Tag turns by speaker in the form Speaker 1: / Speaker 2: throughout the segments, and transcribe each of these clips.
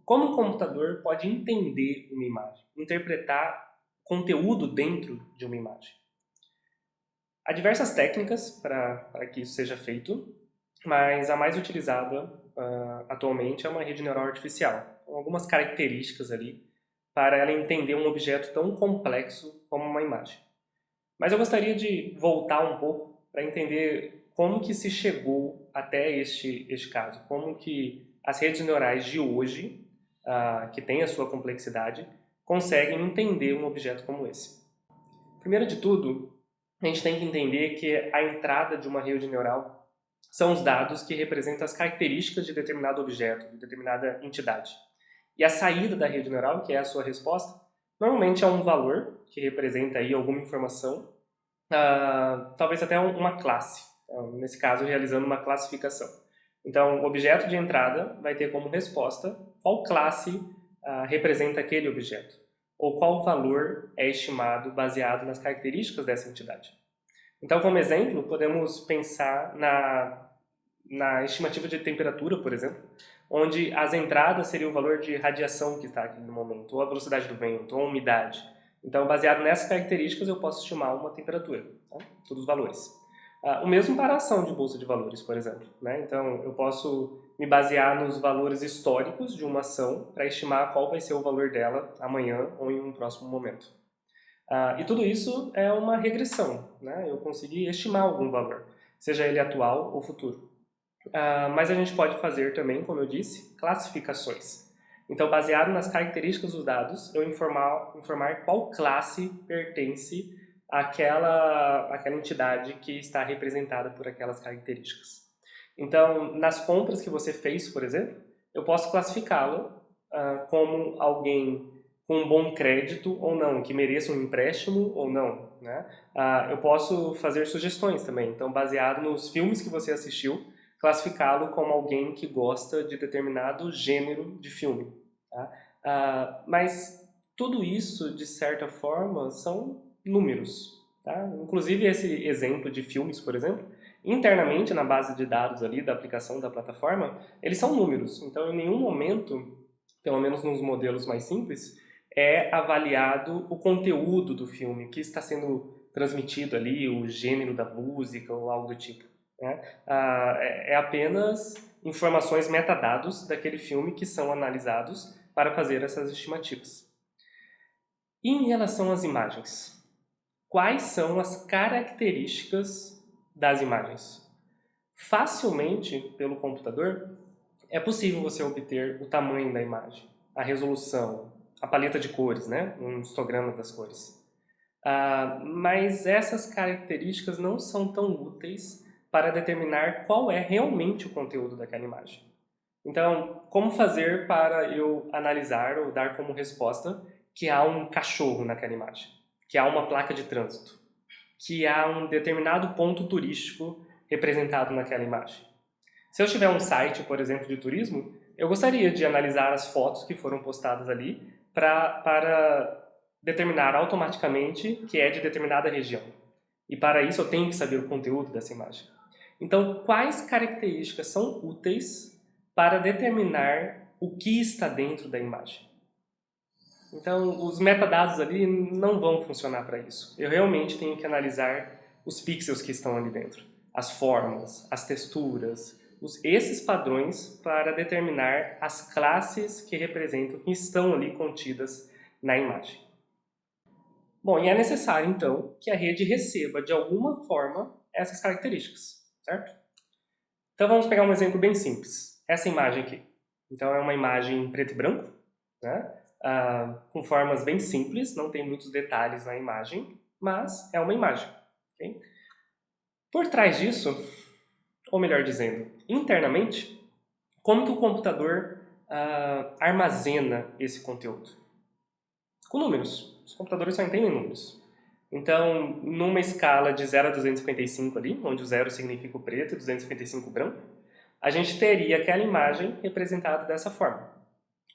Speaker 1: como o computador pode entender uma imagem, interpretar conteúdo dentro de uma imagem. Há diversas técnicas para que isso seja feito, mas a mais utilizada atualmente é uma rede neural artificial, com algumas características ali para ela entender um objeto tão complexo como uma imagem. Mas eu gostaria de voltar um pouco para entender como que se chegou até este caso, como que as redes neurais de hoje, que têm a sua complexidade, conseguem entender um objeto como esse. Primeiro de tudo, a gente tem que entender que a entrada de uma rede neural são os dados que representam as características de determinado objeto, de determinada entidade. E a saída da rede neural, que é a sua resposta, normalmente é um valor que representa aí alguma informação, talvez até uma classe, nesse caso realizando uma classificação. Então, o objeto de entrada vai ter como resposta qual classe representa aquele objeto, ou qual valor é estimado baseado nas características dessa entidade. Então, como exemplo, podemos pensar na estimativa de temperatura, por exemplo, onde as entradas seriam o valor de radiação que está aqui no momento, ou a velocidade do vento, ou a umidade. Então, baseado nessas características, eu posso estimar uma temperatura, tá? Todos os valores. O mesmo para a ação de bolsa de valores, por exemplo, né? Então, eu posso me basear nos valores históricos de uma ação para estimar qual vai ser o valor dela amanhã ou em um próximo momento. E tudo isso é uma regressão, né? Eu consegui estimar algum valor, seja ele atual ou futuro. Mas a gente pode fazer também, como eu disse, classificações. Então, baseado nas características dos dados, eu informar qual classe pertence àquela entidade que está representada por aquelas características. Então, nas compras que você fez, por exemplo, eu posso classificá-lo como alguém com um bom crédito ou não, que mereça um empréstimo ou não, né? Eu posso fazer sugestões também, então baseado nos filmes que você assistiu, classificá-lo como alguém que gosta de determinado gênero de filme. Tá? Mas tudo isso, de certa forma, são números. Tá? Inclusive esse exemplo de filmes, por exemplo, internamente na base de dados ali da aplicação da plataforma, eles são números. Então, em nenhum momento, pelo menos nos modelos mais simples, é avaliado o conteúdo do filme, o que está sendo transmitido ali, o gênero da música ou algo do tipo. Né? É apenas informações, metadados daquele filme que são analisados para fazer essas estimativas. E em relação às imagens, quais são as características das imagens? Facilmente, pelo computador, é possível você obter o tamanho da imagem, a resolução, a paleta de cores, né? Um histograma das cores. Mas essas características não são tão úteis para determinar qual é realmente o conteúdo daquela imagem. Então, como fazer para eu analisar ou dar como resposta que há um cachorro naquela imagem, que há uma placa de trânsito, que há um determinado ponto turístico representado naquela imagem? Se eu tiver um site, por exemplo, de turismo, eu gostaria de analisar as fotos que foram postadas ali para determinar automaticamente que é de determinada região. E para isso eu tenho que saber o conteúdo dessa imagem. Então, quais características são úteis para determinar o que está dentro da imagem? Então, os metadados ali não vão funcionar para isso. Eu realmente tenho que analisar os pixels que estão ali dentro, as formas, as texturas, esses padrões para determinar as classes que representam, que estão ali contidas na imagem. Bom, e é necessário, então, que a rede receba, de alguma forma, essas características, certo? Então, vamos pegar um exemplo bem simples. Essa imagem aqui. Então, é uma imagem preto e branco, né? Com formas bem simples, não tem muitos detalhes na imagem, mas é uma imagem. Okay? Por trás disso, ou melhor dizendo, internamente, como que o computador armazena esse conteúdo? Com números. Os computadores só entendem números. Então, numa escala de 0 a 255 ali, onde o 0 significa o preto e 255 o branco, a gente teria aquela imagem representada dessa forma.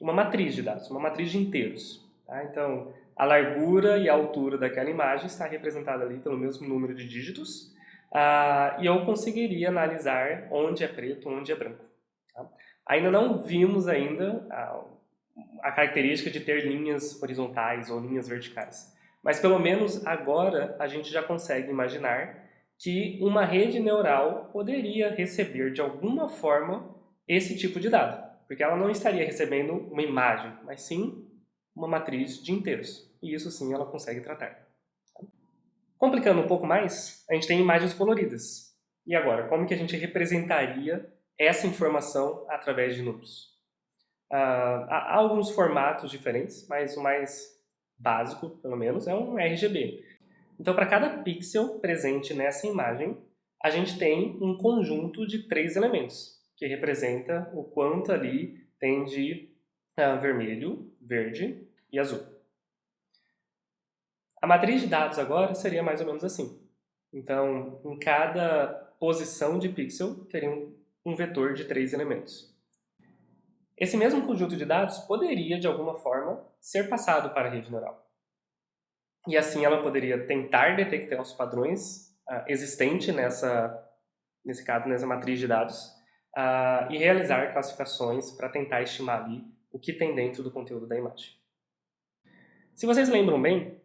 Speaker 1: Uma matriz de dados, uma matriz de inteiros. Tá? Então, a largura e a altura daquela imagem está representada ali pelo mesmo número de dígitos, e eu conseguiria analisar onde é preto, onde é branco. Tá? Ainda não vimos ainda a característica de ter linhas horizontais ou linhas verticais. Mas pelo menos agora a gente já consegue imaginar que uma rede neural poderia receber de alguma forma esse tipo de dado, porque ela não estaria recebendo uma imagem, mas sim uma matriz de inteiros. E isso sim ela consegue tratar. Complicando um pouco mais, a gente tem imagens coloridas. E agora, como que a gente representaria essa informação através de números? Há alguns formatos diferentes, mas o mais básico, pelo menos, é um RGB. Então, para cada pixel presente nessa imagem, a gente tem um conjunto de 3 elementos, que representa o quanto ali tem de vermelho, verde e azul. A matriz de dados agora seria mais ou menos assim. Então, em cada posição de pixel, teria um vetor de 3 elementos. Esse mesmo conjunto de dados poderia, de alguma forma, ser passado para a rede neural. E assim ela poderia tentar detectar os padrões existentes nesse caso, nessa matriz de dados, e realizar classificações para tentar estimar ali o que tem dentro do conteúdo da imagem. Se vocês lembram bem,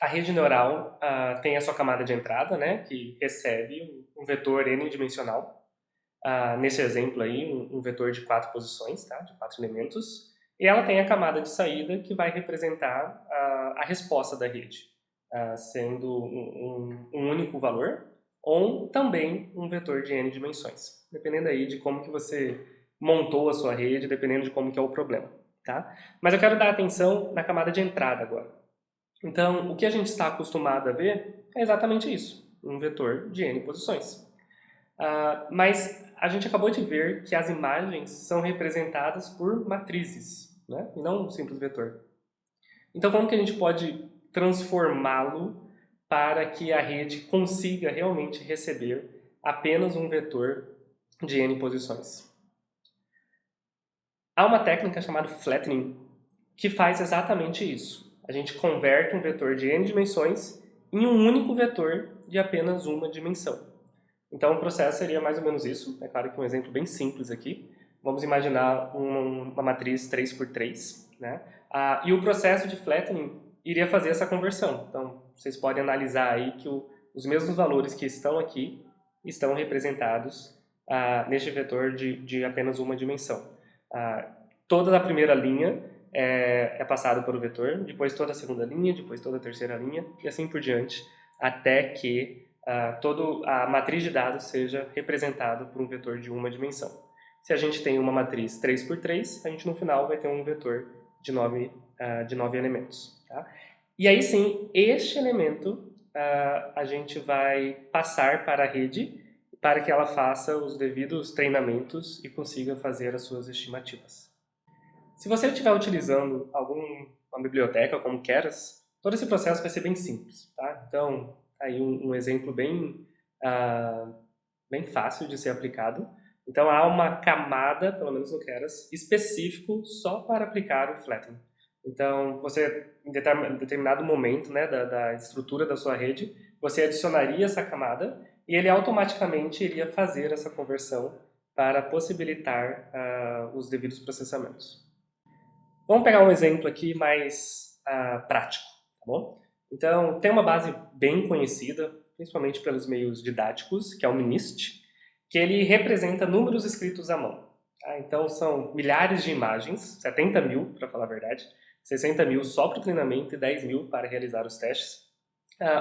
Speaker 1: a rede neural tem a sua camada de entrada, né, que recebe um vetor n-dimensional. Nesse exemplo aí, um vetor de 4 posições, tá, de 4 elementos. E ela tem a camada de saída que vai representar a resposta da rede, sendo um único valor ou também um vetor de n dimensões, dependendo aí de como que você montou a sua rede, dependendo de como que é o problema. Tá? Mas eu quero dar atenção na camada de entrada agora. Então, o que a gente está acostumado a ver é exatamente isso, um vetor de n posições. Mas a gente acabou de ver que as imagens são representadas por matrizes, né? E não um simples vetor. Então, como que a gente pode transformá-lo para que a rede consiga realmente receber apenas um vetor de n posições? Há uma técnica chamada flattening que faz exatamente isso. A gente converte um vetor de n dimensões em um único vetor de apenas uma dimensão. Então o processo seria mais ou menos isso. É claro que um exemplo bem simples aqui. Vamos imaginar uma matriz 3x3, né? E o processo de flattening iria fazer essa conversão. Então vocês podem analisar aí que os mesmos valores que estão aqui estão representados neste vetor de apenas uma dimensão. Toda a primeira linha é passada por o vetor, depois toda a segunda linha, depois toda a terceira linha e assim por diante, até que toda a matriz de dados seja representada por um vetor de uma dimensão. Se a gente tem uma matriz 3x3, a gente no final vai ter um vetor de 9 elementos. Tá? E aí sim, este elemento a gente vai passar para a rede para que ela faça os devidos treinamentos e consiga fazer as suas estimativas. Se você estiver utilizando uma biblioteca como Keras, todo esse processo vai ser bem simples. Tá? Então, aí um exemplo bem fácil de ser aplicado. Então, há uma camada, pelo menos no Keras, específico só para aplicar o flattening. Então, você, em determinado momento, né, da estrutura da sua rede, você adicionaria essa camada e ele automaticamente iria fazer essa conversão para possibilitar os devidos processamentos. Vamos pegar um exemplo aqui mais prático, tá bom? Então, tem uma base bem conhecida, principalmente pelos meios didáticos, que é o MNIST, que ele representa números escritos à mão. Tá? Então, são milhares de imagens, 70 mil, para falar a verdade, 60 mil só para o treinamento e 10 mil para realizar os testes,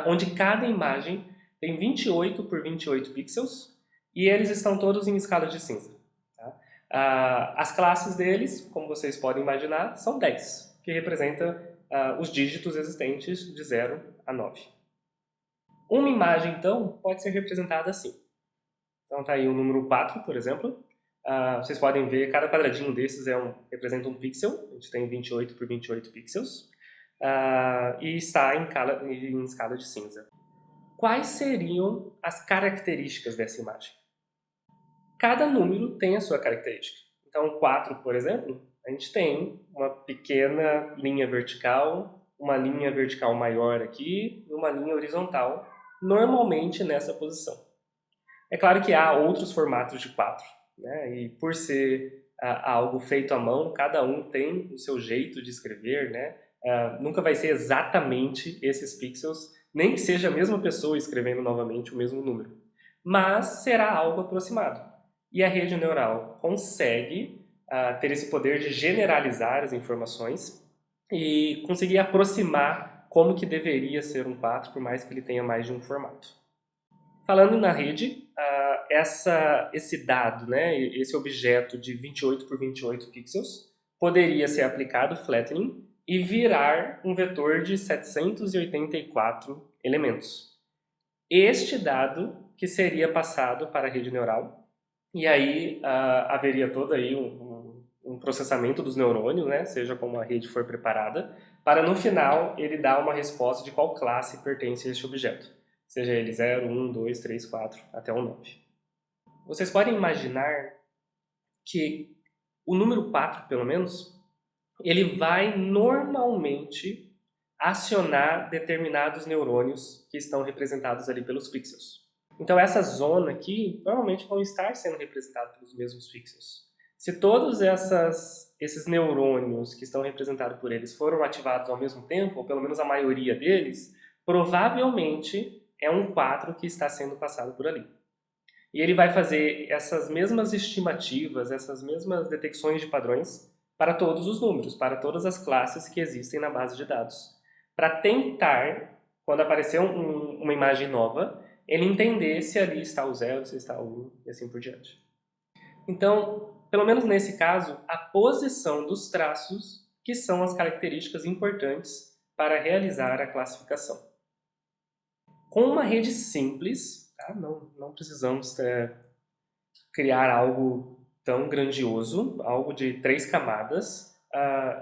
Speaker 1: onde cada imagem tem 28 por 28 pixels e eles estão todos em escala de cinza. As classes deles, como vocês podem imaginar, são 10, que representa os dígitos existentes de 0 a 9. Uma imagem, então, pode ser representada assim. Então está aí o número 4, por exemplo. Vocês podem ver, cada quadradinho desses representa um pixel. A gente tem 28 por 28 pixels. E está em escala de cinza. Quais seriam as características dessa imagem? Cada número tem a sua característica. Então, 4, por exemplo, a gente tem uma pequena linha vertical, uma linha vertical maior aqui e uma linha horizontal, normalmente nessa posição. É claro que há outros formatos de 4, né? E por ser algo feito à mão, cada um tem o seu jeito de escrever, né? Nunca vai ser exatamente esses pixels, nem que seja a mesma pessoa escrevendo novamente o mesmo número, mas será algo aproximado. E a rede neural consegue ter esse poder de generalizar as informações e conseguir aproximar como que deveria ser um 4, por mais que ele tenha mais de um formato. Falando na rede, esse dado, né, esse objeto de 28 por 28 pixels, poderia ser aplicado flattening e virar um vetor de 784 elementos. Este dado que seria passado para a rede neural, e aí haveria todo aí um processamento dos neurônios, né, seja como a rede for preparada, para no final ele dar uma resposta de qual classe pertence a este objeto, seja ele 0, 1, 2, 3, 4, até o 9. Vocês podem imaginar que o número 4, pelo menos, ele vai normalmente acionar determinados neurônios que estão representados ali pelos pixels. Então essa zona aqui normalmente vão estar sendo representados pelos mesmos pixels. Se todos esses neurônios que estão representados por eles foram ativados ao mesmo tempo, ou pelo menos a maioria deles, provavelmente é um 4 que está sendo passado por ali. E ele vai fazer essas mesmas estimativas, essas mesmas detecções de padrões para todos os números, para todas as classes que existem na base de dados. Para tentar, quando aparecer uma imagem nova, ele entender se ali está o 0, se está o 1 e assim por diante. Então, pelo menos nesse caso, a posição dos traços que são as características importantes para realizar a classificação. Com uma rede simples, tá? Não precisamos criar algo tão grandioso, algo de 3 camadas,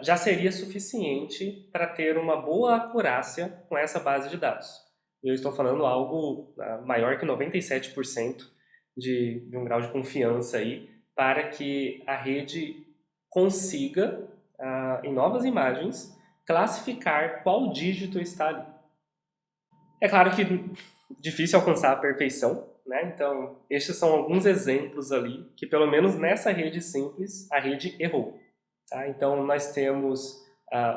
Speaker 1: já seria suficiente para ter uma boa acurácia com essa base de dados. Eu estou falando algo maior que 97% de um grau de confiança aí, para que a rede consiga, em novas imagens, classificar qual dígito está ali. É claro que difícil alcançar a perfeição, né? Então, estes são alguns exemplos ali que, pelo menos nessa rede simples, a rede errou. Tá? Então, nós temos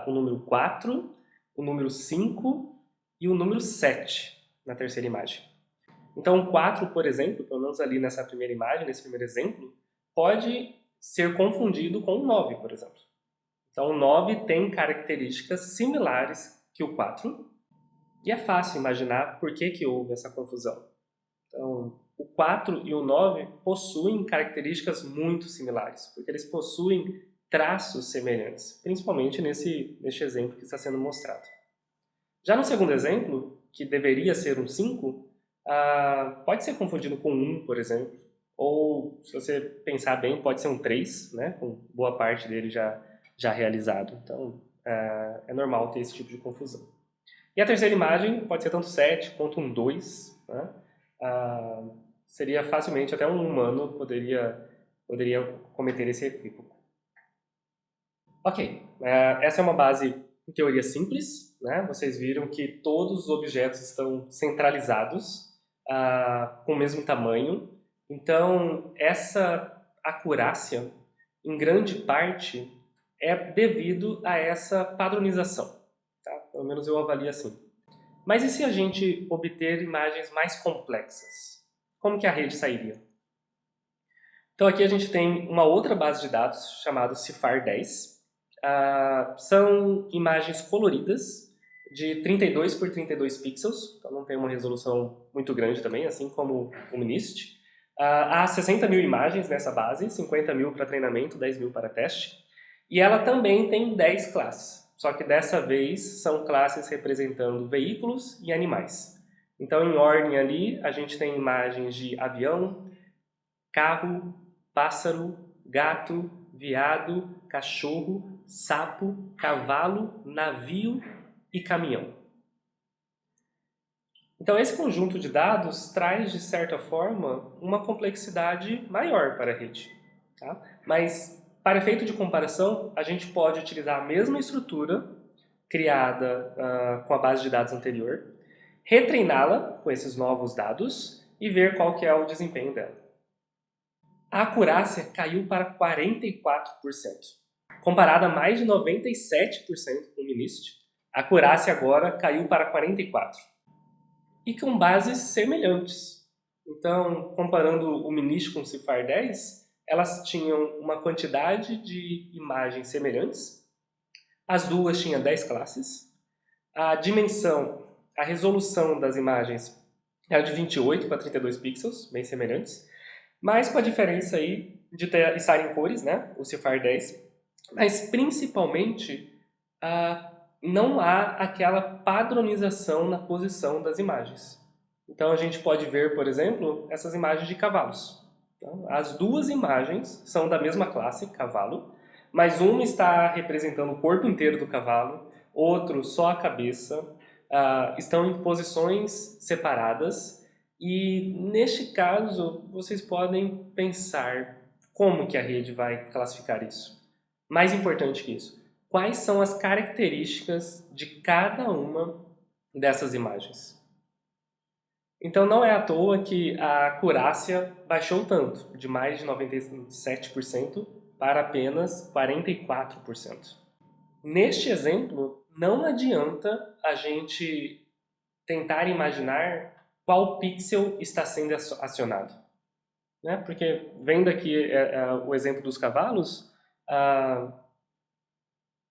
Speaker 1: o número 4, o número 5 e o número 7 na terceira imagem. Então, o 4, por exemplo, pelo menos ali nessa primeira imagem, nesse primeiro exemplo, pode ser confundido com o 9, por exemplo. Então, o 9 tem características similares que o 4, e é fácil imaginar por que houve essa confusão. Então, o 4 e o 9 possuem características muito similares, porque eles possuem traços semelhantes, principalmente neste exemplo que está sendo mostrado. Já no segundo exemplo, que deveria ser um 5, pode ser confundido com 1, por exemplo, ou, se você pensar bem, pode ser um 3, né, com boa parte dele já realizado. Então, é normal ter esse tipo de confusão. E a terceira imagem pode ser tanto 7 quanto um 2, né? Seria facilmente, até um humano poderia cometer esse equívoco. Ok, essa é uma base em teoria simples, né? Vocês viram que todos os objetos estão centralizados, com o mesmo tamanho. Então, essa acurácia, em grande parte, é devido a essa padronização. Tá? Pelo menos eu avalio assim. Mas e se a gente obter imagens mais complexas? Como que a rede sairia? Então aqui a gente tem uma outra base de dados chamada CIFAR-10. São imagens coloridas de 32 por 32 pixels, então não tem uma resolução muito grande também, assim como o MNIST. Há 60 mil imagens nessa base, 50 mil para treinamento, 10 mil para teste. E ela também tem 10 classes. Só que dessa vez são classes representando veículos e animais. Então, em ordem ali, a gente tem imagens de avião, carro, pássaro, gato, veado, cachorro, sapo, cavalo, navio e caminhão. Então, esse conjunto de dados traz, de certa forma, uma complexidade maior para a rede. Tá? Mas, para efeito de comparação, a gente pode utilizar a mesma estrutura criada com a base de dados anterior, retreiná-la com esses novos dados e ver qual que é o desempenho dela. a acurácia caiu para 44%. Comparada a mais de 97% com o MNIST, a acurácia agora caiu para 44%. E com bases semelhantes. Então, comparando o MNIST com o CIFAR 10, elas tinham uma quantidade de imagens semelhantes. As duas tinham 10 classes. A dimensão, a resolução das imagens era de 28 para 32 pixels, bem semelhantes. Mas com a diferença aí de estar em cores, né? O CIFAR 10. Mas principalmente, não há aquela padronização na posição das imagens. Então a gente pode ver, por exemplo, essas imagens de cavalos. Então, as duas imagens são da mesma classe, cavalo, mas uma está representando o corpo inteiro do cavalo, outro só a cabeça, estão em posições separadas e neste caso vocês podem pensar como que a rede vai classificar isso. Mais importante que isso, quais são as características de cada uma dessas imagens? Então não é à toa que a acurácia baixou tanto, de mais de 97% para apenas 44%. Neste exemplo, não adianta a gente tentar imaginar qual pixel está sendo acionado. Né? Porque, vendo aqui o exemplo dos cavalos,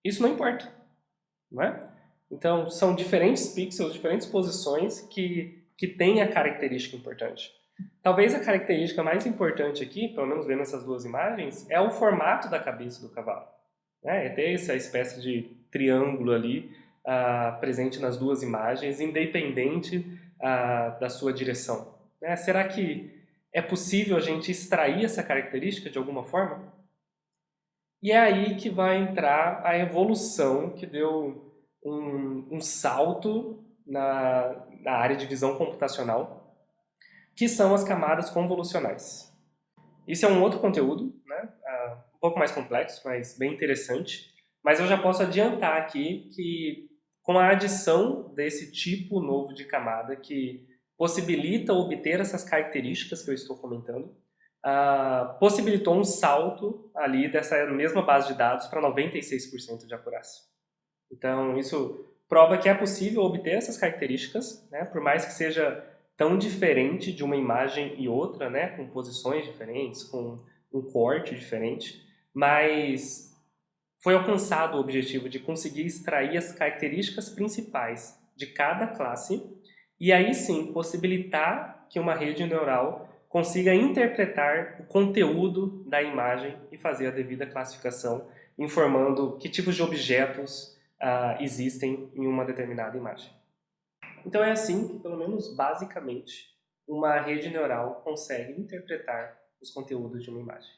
Speaker 1: isso não importa. Não é? Então, são diferentes pixels, diferentes posições que têm a característica importante. Talvez a característica mais importante aqui, pelo menos vendo essas duas imagens, é o formato da cabeça do cavalo. É ter essa espécie de triângulo ali presente nas duas imagens, independente da sua direção. Será que é possível a gente extrair essa característica de alguma forma? E é aí que vai entrar a evolução que deu um salto na área de visão computacional, que são as camadas convolucionais. Isso é um outro conteúdo, né? Um pouco mais complexo, mas bem interessante. Mas eu já posso adiantar aqui que com a adição desse tipo novo de camada que possibilita obter essas características que eu estou comentando, possibilitou um salto ali dessa mesma base de dados para 96% de acurácia. Então, isso prova que é possível obter essas características, né, por mais que seja tão diferente de uma imagem e outra, né, com posições diferentes, com um corte diferente, mas foi alcançado o objetivo de conseguir extrair as características principais de cada classe e aí sim possibilitar que uma rede neural consiga interpretar o conteúdo da imagem e fazer a devida classificação, informando que tipos de objetos existem em uma determinada imagem. Então é assim que, pelo menos basicamente, uma rede neural consegue interpretar os conteúdos de uma imagem.